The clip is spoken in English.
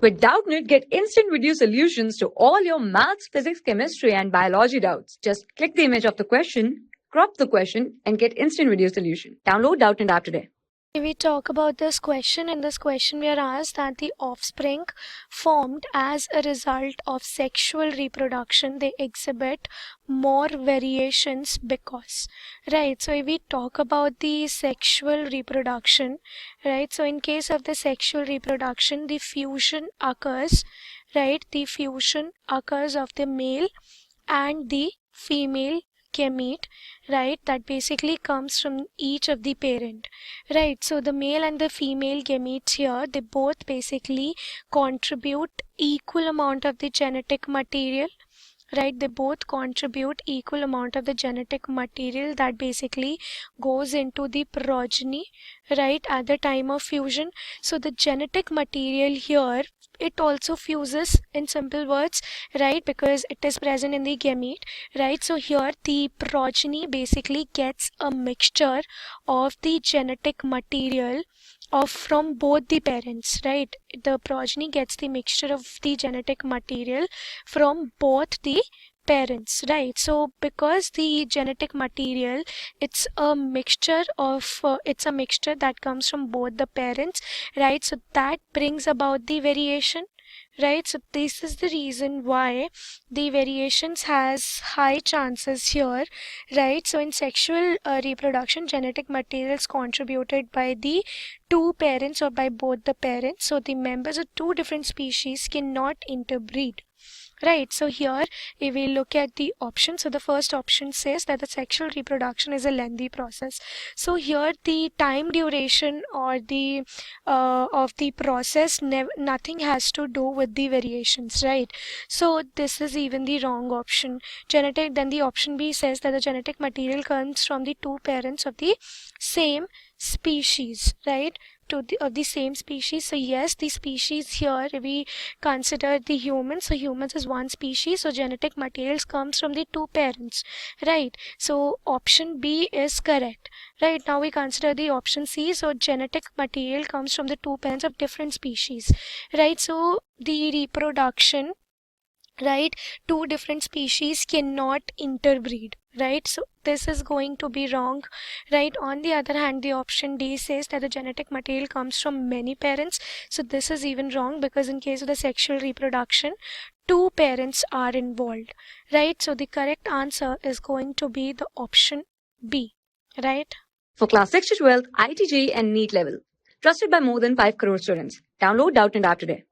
With Doubtnut, get instant video solutions to all your maths, physics, chemistry, and biology doubts. Just click the image of the question, crop the question, and get instant video solution. Download Doubtnut app today. We talk about this question. In this question, we are asked that the offspring formed as a result of sexual reproduction, they exhibit more variations because, right? So if we talk about the sexual reproduction, right? So in case of the sexual reproduction, the fusion occurs, right? The fusion occurs of the male and the female gamete, right? That basically comes from each of the parent, right? So the male and the female gametes here, they both basically contribute equal amount of the genetic material, right? They both contribute equal amount of the genetic material that basically goes into the progeny, right, at the time of fusion. So the genetic material here, it also fuses, in simple words, right, because it is present in the gamete, right? So here the progeny basically gets a mixture of the genetic material of from both the parents, right? The progeny gets the mixture of the genetic material from both the parents, right? So because the genetic material, it's a mixture of it's a mixture that comes from both the parents, right? So that brings about the variation, right? So this is the reason why the variations has high chances here, right? So in sexual reproduction, genetic materials contributed by the two parents or by both the parents, so the members of two different species cannot interbreed, right? So here if we look at the option, so the first option says that the sexual reproduction is a lengthy process. So here the time duration or the of the process, nothing has to do with the variations, right? So this is even the wrong option. Genetic, then the option B says that the genetic material comes from the two parents of the same species, right? Of the same species. So yes, the species here, we consider the humans. So humans is one species, so genetic materials comes from the two parents, right? So option B is correct, right? Now we consider the option C. So genetic material comes from the two parents of different species, right? So the reproduction, right, two different species cannot interbreed, right? So this is going to be wrong, right? On the other hand, the option D says that the genetic material comes from many parents. So this is even wrong, because in case of the sexual reproduction, two parents are involved, right? So the correct answer is going to be the option B, right? For class 6 to 12, ITG and NEET level. Trusted by more than 5 crore students. Download Doubtnut app today.